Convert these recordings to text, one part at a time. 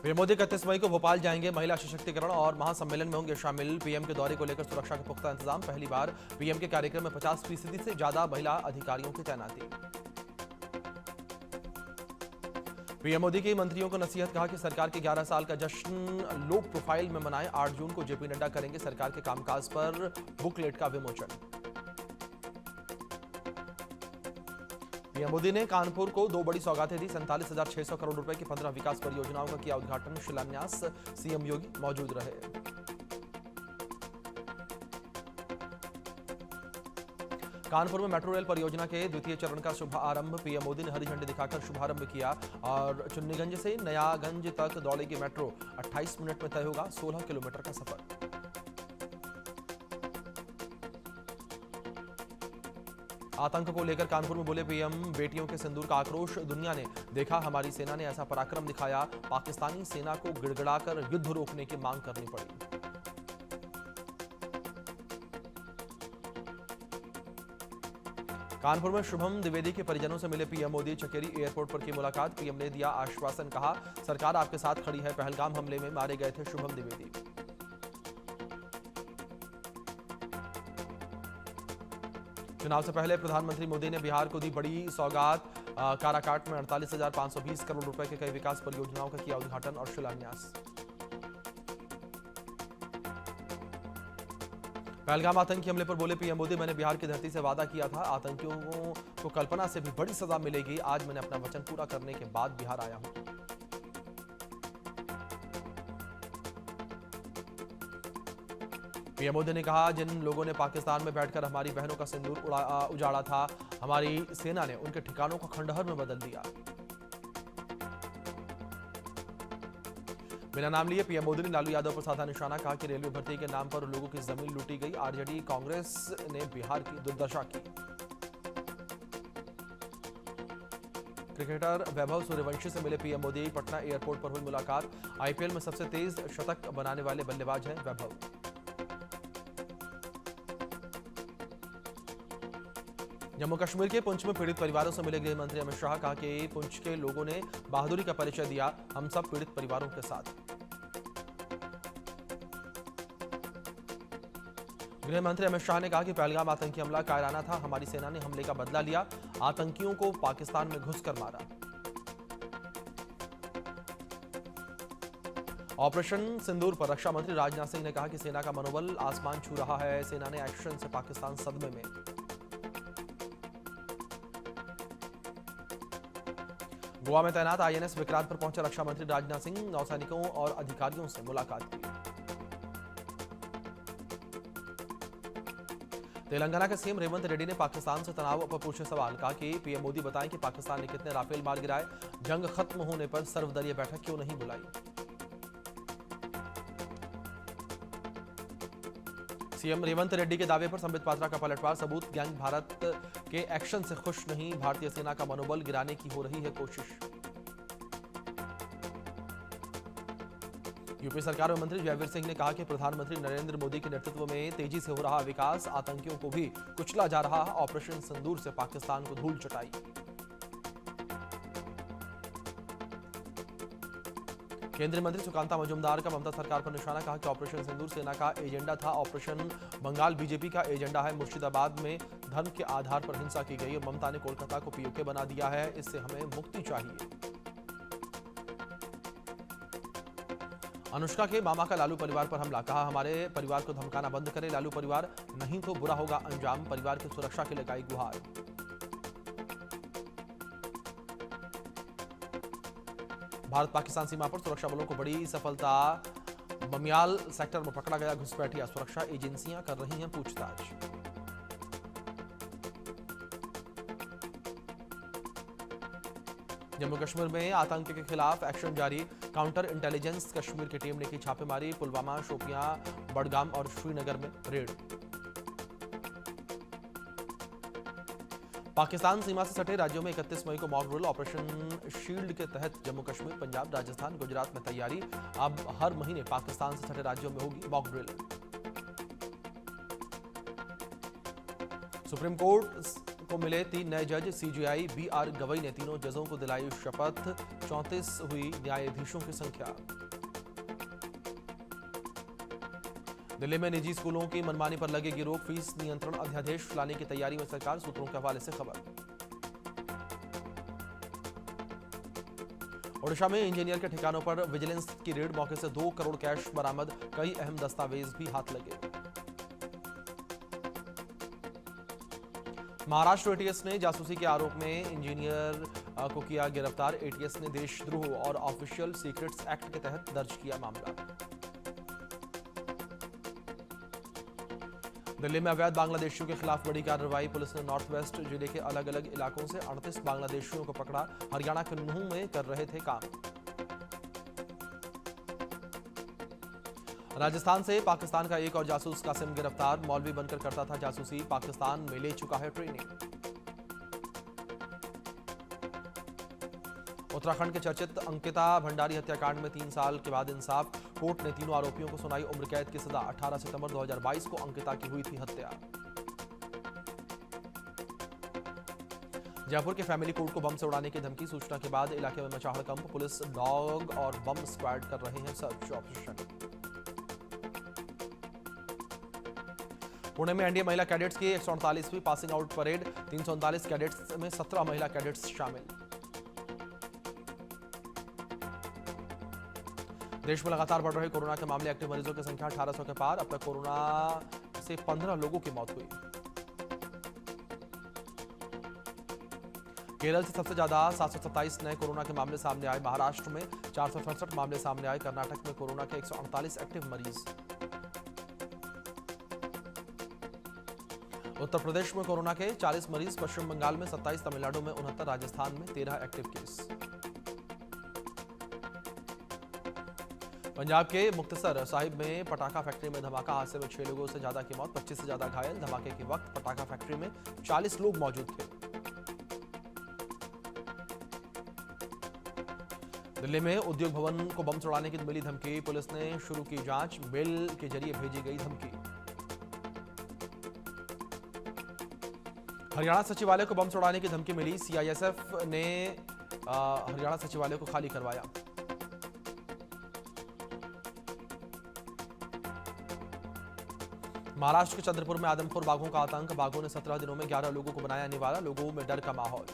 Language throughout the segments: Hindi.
पीएम मोदी 31 मई को भोपाल जाएंगे। महिला सशक्तिकरण और महासम्मेलन में होंगे शामिल। पीएम के दौरे को लेकर सुरक्षा के पुख्ता इंतजाम। पहली बार पीएम के कार्यक्रम में 50% से ज्यादा महिला अधिकारियों की तैनाती। पीएम मोदी के मंत्रियों को नसीहत। कहा कि सरकार के 11 साल का जश्न लो प्रोफाइल में मनाएं। 8 जून को जेपी नड्डा करेंगे सरकार के कामकाज पर बुकलेट का विमोचन। पीएम मोदी ने कानपुर को 2 बड़ी सौगातें दी। 47,600 करोड़ रुपए की 15 विकास परियोजनाओं का किया उद्घाटन शिलान्यास। सीएम योगी मौजूद रहे। कानपुर में मेट्रो रेल परियोजना के द्वितीय चरण का शुभारंभ। पीएम मोदी ने हरी झंडी दिखाकर शुभारंभ किया और चुन्नीगंज से नयागंज तक दौड़ेगी मेट्रो। 28 मिनट में तय होगा 16 किलोमीटर का सफर। आतंक को लेकर कानपुर में बोले पीएम। बेटियों के सिंदूर का आक्रोश। दुनिया ने देखा हमारी सेना ने ऐसा पराक्रम दिखाया। पाकिस्तानी सेना को गिड़गिड़ाकर युद्ध रोकने की मांग करनी पड़ी। कानपुर में शुभम द्विवेदी के परिजनों से मिले पीएम मोदी। चकेरी एयरपोर्ट पर की मुलाकात। पीएम ने दिया आश्वासन। कहा सरकार आपके साथ खड़ी है। पहलगाम हमले में मारे गए थे शुभम द्विवेदी। चुनाव से पहले प्रधानमंत्री मोदी ने बिहार को दी बड़ी सौगात। काराकाट में 48,520 करोड़ रुपए के कई विकास परियोजनाओं का किया उद्घाटन और शिलान्यास। पहलगाम आतंकी हमले पर बोले पीएम मोदी। मैंने बिहार की धरती से वादा किया था आतंकियों को कल्पना से भी बड़ी सजा मिलेगी। आज मैंने अपना वचन पूरा करने के बाद बिहार आया हूं। पीएम मोदी ने कहा जिन लोगों ने पाकिस्तान में बैठकर हमारी बहनों का सिंदूर उजाड़ा था, हमारी सेना ने उनके ठिकानों को खंडहर में बदल दिया। बिना नाम लिए पीएम मोदी ने लालू यादव पर साधा निशाना। कहा कि रेलवे भर्ती के नाम पर लोगों की जमीन लूटी गई। आरजेडी कांग्रेस ने बिहार की दुर्दशा की। क्रिकेटर वैभव सूर्यवंशी से मिले पीएम मोदी। पटना एयरपोर्ट पर हुई मुलाकात। आईपीएल में सबसे तेज शतक बनाने वाले बल्लेबाज हैं वैभव। जम्मू कश्मीर के पुंछ में पीड़ित परिवारों से मिले गृह मंत्री अमित शाह। कहा कि पुंछ के लोगों ने बहादुरी का परिचय दिया। हम सब पीड़ित परिवारों के साथ। गृह मंत्री अमित शाह ने कहा कि पहलगाम आतंकी हमला कायराना था। हमारी सेना ने हमले का बदला लिया। आतंकियों को पाकिस्तान में घुसकर मारा। ऑपरेशन सिंदूर पर रक्षा मंत्री राजनाथ सिंह ने कहा कि सेना का मनोबल आसमान छू रहा है। सेना ने एक्शन से पाकिस्तान सदमे में। गोवा में तैनात आईएनएस विक्रांत पर पहुंचे रक्षा मंत्री राजनाथ सिंह। नौसैनिकों और अधिकारियों से मुलाकात की। तेलंगाना के सीएम रेवंत रेड्डी ने पाकिस्तान से तनाव पर पूछे सवाल। कहा कि पीएम मोदी बताएं कि पाकिस्तान ने कितने राफेल मार गिराए। जंग खत्म होने पर सर्वदलीय बैठक क्यों नहीं बुलाई। सीएम रेवंत रेड्डी के दावे पर संबित पात्रा का पलटवार। सबूत गैंग भारत के एक्शन से खुश नहीं। भारतीय सेना का मनोबल गिराने की हो रही है कोशिश। यूपी सरकार में मंत्री जयवीर सिंह ने कहा कि प्रधानमंत्री नरेंद्र मोदी के नेतृत्व में तेजी से हो रहा विकास। आतंकियों को भी कुचला जा रहा। ऑपरेशन सिंदूर से पाकिस्तान को धूल चटाई। केंद्रीय मंत्री सुकांता मजूमदार का ममता सरकार पर निशाना। कहा कि ऑपरेशन सिंदूर सेना का एजेंडा था। ऑपरेशन बंगाल बीजेपी का एजेंडा है। मुर्शिदाबाद में धर्म के आधार पर हिंसा की गई। ममता ने कोलकाता को पीओके बना दिया है। इससे हमें मुक्ति चाहिए। अनुष्का के मामा का लालू परिवार पर हमला। कहा हमारे परिवार को धमकाना बंद करें। लालू परिवार नहीं तो बुरा होगा अंजाम। परिवार की सुरक्षा के लिए लगाई गुहार। भारत पाकिस्तान सीमा पर सुरक्षा बलों को बड़ी सफलता। बमियाल सेक्टर में पकड़ा गया घुसपैठिया। सुरक्षा एजेंसियां कर रही हैं पूछताछ। जम्मू कश्मीर में आतंक के खिलाफ एक्शन जारी। काउंटर इंटेलिजेंस कश्मीर की टीम ने की छापेमारी। पुलवामा, शोपियां, बडगाम और श्रीनगर में रेड। पाकिस्तान सीमा से सटे राज्यों में 31 मई को मॉक ड्रिल। ऑपरेशन शील्ड के तहत जम्मू कश्मीर, पंजाब, राजस्थान, गुजरात में तैयारी। अब हर महीने पाकिस्तान से सटे राज्यों में होगी मॉक ड्रिल। सुप्रीम कोर्ट को मिले 3 नए जज। सीजेआई BR गवई ने तीनों जजों को दिलाई शपथ। 34 हुई न्यायाधीशों की संख्या। दिल्ली में निजी स्कूलों की मनमानी पर लगेगी रोक। फीस नियंत्रण अध्यादेश लाने की तैयारी में सरकार, सूत्रों के हवाले से खबर। ओडिशा में इंजीनियर के ठिकानों पर विजिलेंस की रेड, मौके से 2 करोड़ कैश बरामद। कई अहम दस्तावेज भी हाथ लगे। महाराष्ट्र एटीएस ने जासूसी के आरोप में इंजीनियर को किया गिरफ्तार। एटीएस ने देशद्रोह और ऑफिशियल सीक्रेट्स एक्ट के तहत दर्ज किया मामला। दिल्ली में अवैध बांग्लादेशियों के खिलाफ बड़ी कार्रवाई। पुलिस ने नॉर्थ वेस्ट जिले के अलग अलग इलाकों से 38 बांग्लादेशियों को पकड़ा। हरियाणा के नूंह में कर रहे थे काम। राजस्थान से पाकिस्तान का एक और जासूस कासिम गिरफ्तार। मौलवी बनकर करता था जासूसी, पाकिस्तान में ले चुका है ट्रेनिंग। उत्तराखंड के चर्चित अंकिता भंडारी हत्याकांड में 3 साल के बाद इंसाफ। कोर्ट ने तीनों आरोपियों को सुनाई उम्र कैद की सजा। 18 सितंबर 2022 को अंकिता की हुई थी हत्या। जयपुर के फैमिली कोर्ट को बम से उड़ाने की धमकी। सूचना के बाद इलाके में मचा हड़कंप। पुलिस डॉग और बम स्क्वाड कर रहे हैं सर्च ऑपरेशन। पुणे में एनडीए महिला कैडेट्स की 148वीं पासिंग आउट परेड। 339 कैडेट्स में 17 महिला कैडेट्स शामिल। देश में लगातार बढ़ रहे कोरोना के मामले, एक्टिव मरीजों की संख्या 1800 के पार। अब तक कोरोना से 15 लोगों की मौत हुई। केरल से सबसे ज्यादा 727 नए कोरोना के मामले सामने आए। महाराष्ट्र में 467 मामले सामने आए। कर्नाटक में कोरोना के 148 एक्टिव मरीज। उत्तर प्रदेश में कोरोना के 40 मरीज। पश्चिम बंगाल में 27, तमिलनाडु में 69, राजस्थान में 13 एक्टिव केस। पंजाब के मुक्तसर साहिब में पटाखा फैक्ट्री में धमाका। हादसे में 6 लोगों से ज्यादा की मौत, 25 से ज्यादा घायल। धमाके के वक्त पटाखा फैक्ट्री में 40 लोग मौजूद थे। दिल्ली में उद्योग भवन को बम चढ़ाने की मिली धमकी। पुलिस ने शुरू की जांच। मेल के जरिए भेजी गई धमकी। हरियाणा सचिवालय को बम चढ़ाने की धमकी मिली। सीआईएसएफ ने हरियाणा सचिवालय को खाली करवाया। महाराष्ट्र के चंद्रपुर में आदमखोर बाघों का आतंक। बाघों ने 17 दिनों में 11 लोगों को बनाया निवाला। लोगों में डर का माहौल।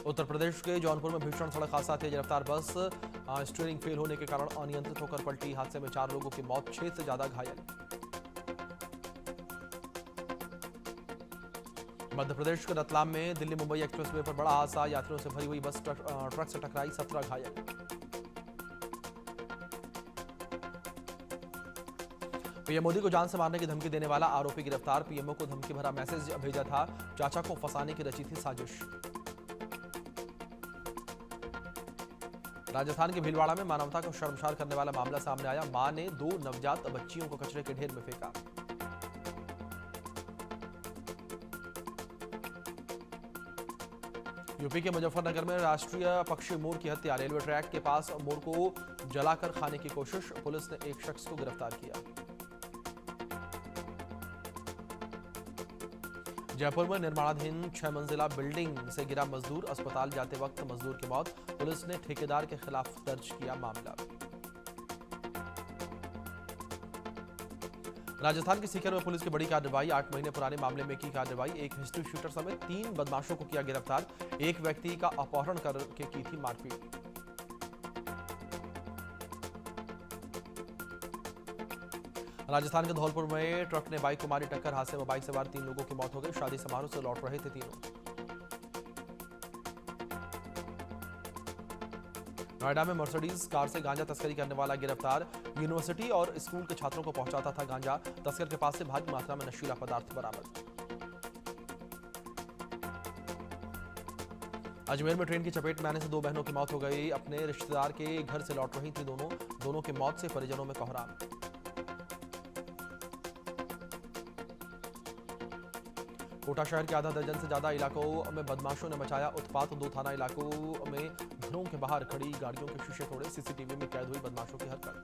उत्तर प्रदेश के जौनपुर में भीषण सड़क हादसा। तेज रफ्तार बस स्टीयरिंग फेल होने के कारण अनियंत्रित होकर पलटी। हादसे में 4 लोगों की मौत, 6 से ज्यादा घायल। मध्य प्रदेश के रतलाम में दिल्ली मुंबई एक्सप्रेसवे पर बड़ा हादसा। यात्रियों से भरी हुई बस ट्रक से टकराई, 17 घायल। पीएम मोदी को जान से मारने की धमकी देने वाला आरोपी गिरफ्तार। पीएमओ को धमकी भरा मैसेज भेजा था। चाचा को फंसाने की रची थी साजिश। राजस्थान के भीलवाड़ा में मानवता को शर्मसार करने वाला मामला सामने आया। मां ने 2 नवजात बच्चियों को कचरे के ढेर में फेंका। यूपी के मुजफ्फरनगर में राष्ट्रीय पक्षी मोर की हत्या। रेलवे ट्रैक के पास मोर को जलाकर खाने की कोशिश। पुलिस ने एक शख्स को गिरफ्तार किया। जयपुर में निर्माणाधीन 6 मंजिला बिल्डिंग से गिरा मजदूर। अस्पताल जाते वक्त मजदूर की मौत। पुलिस ने ठेकेदार के खिलाफ दर्ज किया मामला। राजस्थान के सीकर में पुलिस की बड़ी कार्रवाई। 8 महीने पुराने मामले में की कार्रवाई। एक हिस्ट्री शूटर समेत 3 बदमाशों को किया गिरफ्तार। एक व्यक्ति का अपहरण करके की थी मारपीट। राजस्थान के धौलपुर में ट्रक ने बाइक को मारी टक्कर। हादसे में बाइक सवार 3 लोगों की मौत हो गई। शादी समारोह से लौट रहे थे तीनों। नोएडा में मर्सिडीज कार से गांजा तस्करी करने वाला गिरफ्तार। यूनिवर्सिटी और स्कूल के छात्रों को पहुंचाता था गांजा। तस्कर के पास से भारी मात्रा में नशीला पदार्थ बरामद। अजमेर में ट्रेन की चपेट में आने से 2 बहनों की मौत हो गई। अपने रिश्तेदार के घर से लौट रही थी दोनों की मौत से परिजनों में कोहराम। कोटा शहर के आधा दर्जन से ज्यादा इलाकों में बदमाशों ने मचाया उत्पात। 2 थाना इलाकों में घरों के बाहर खड़ी गाड़ियों के शीशे तोड़े। सीसीटीवी में कैद हुई बदमाशों की हरकत।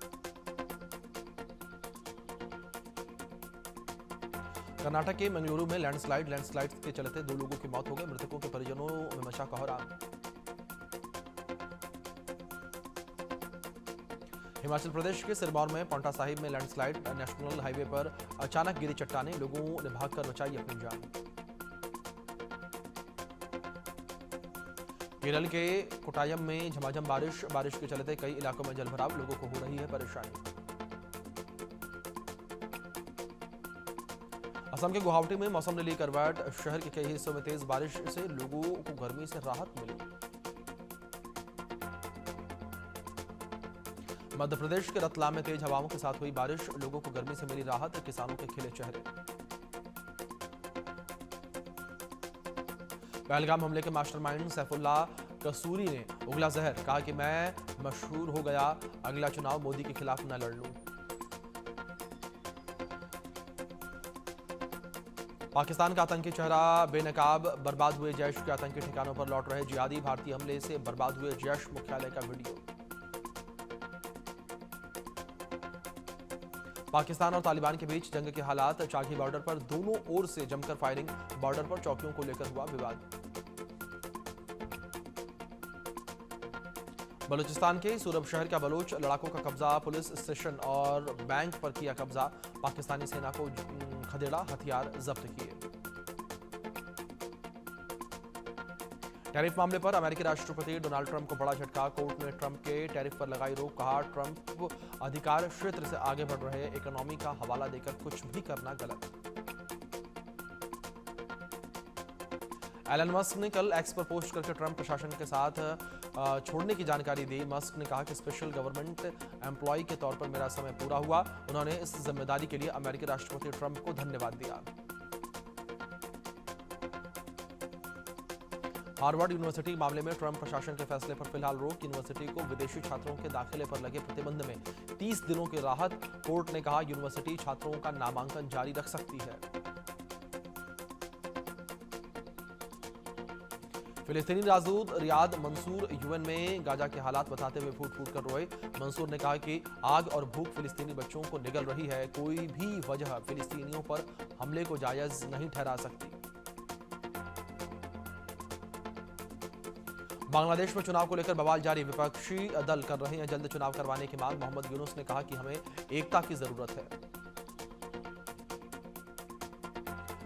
कर्नाटक के मंगलुरु में लैंडस्लाइड के चलते 2 लोगों की मौत हो गई। मृतकों के परिजनों में मचा कोहराम। हिमाचल प्रदेश के सिरमौर में पांवटा साहिब में लैंडस्लाइड। नेशनल हाईवे पर अचानक गिरी चट्टानें, लोगों ने भागकर बचाई अपनी जान। केरल के कोट्टायम में झमाझम बारिश के चलते कई इलाकों में जलभराव, लोगों को हो रही है परेशानी। असम के गुवाहाटी में मौसम ने ली करवट। शहर के कई हिस्सों में तेज बारिश से लोगों को गर्मी से राहत मिली। मध्य प्रदेश के रतलाम में तेज हवाओं के साथ हुई बारिश, लोगों को गर्मी से मिली राहत, किसानों के खिले चेहरे। पहलगाम हमले के मास्टरमाइंड सैफुल्लाह कसूरी ने उगला जहर, कहा कि मैं मशहूर हो गया, अगला चुनाव मोदी के खिलाफ न लड़ लूं। पाकिस्तान का आतंकी चेहरा बेनकाब, बर्बाद हुए जैश के आतंकी ठिकानों पर लौट रहे जिहादी। भारतीय हमले से बर्बाद हुए जैश मुख्यालय का वीडियो। पाकिस्तान और तालिबान के बीच जंग के हालात। चाघी बॉर्डर पर दोनों ओर से जमकर फायरिंग, बॉर्डर पर चौकियों को लेकर हुआ विवाद। बलूचिस्तान के सूरब शहर का बलोच लड़ाकों का कब्जा, पुलिस स्टेशन और बैंक पर किया कब्जा। पाकिस्तानी सेना को खदेड़ा, हथियार जब्त किए। टैरिफ मामले पर अमेरिकी राष्ट्रपति डोनाल्ड ट्रंप को बड़ा झटका। कोर्ट ने ट्रंप के टैरिफ पर लगाई रोक, कहा ट्रंप अधिकार क्षेत्र से आगे बढ़ रहे इकोनॉमी का हवाला देकर कुछ भी करना गलत। एलन मस्क ने कल एक्स पर पोस्ट करके ट्रंप प्रशासन के साथ छोड़ने की जानकारी दी। मस्क ने कहा कि स्पेशल गवर्नमेंट एम्प्लॉय के तौर पर मेरा समय पूरा हुआ। उन्होंने इस जिम्मेदारी के लिए अमेरिकी राष्ट्रपति ट्रंप को धन्यवाद दिया। हार्वर्ड यूनिवर्सिटी मामले में ट्रंप प्रशासन के फैसले पर फिलहाल रोक। यूनिवर्सिटी को विदेशी छात्रों के दाखिले पर लगे प्रतिबंध में 30 दिनों की राहत। कोर्ट ने कहा यूनिवर्सिटी छात्रों का नामांकन जारी रख सकती है। फिलिस्तीनी राजदूत रियाद मंसूर यूएन में गाजा के हालात बताते हुए फूट फूट कर रोए। मंसूर ने कहा कि आग और भूख फिलिस्तीनी बच्चों को निगल रही है, कोई भी वजह फिलिस्तीनियों पर हमले को जायज नहीं ठहरा सकती। बांग्लादेश में चुनाव को लेकर बवाल जारी, विपक्षी दल कर रहे हैं जल्द चुनाव करवाने की मांग। मोहम्मद यूनुस ने कहा कि हमें एकता की जरूरत है।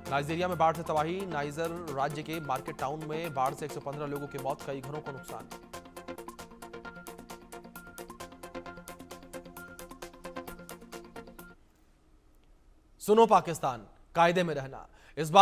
नाइजीरिया में बाढ़ से तबाही, नाइजर राज्य के मार्केट टाउन में बाढ़ से 115 लोगों की मौत, कई घरों को नुकसान। सुनो पाकिस्तान, कायदे में रहना। इस बार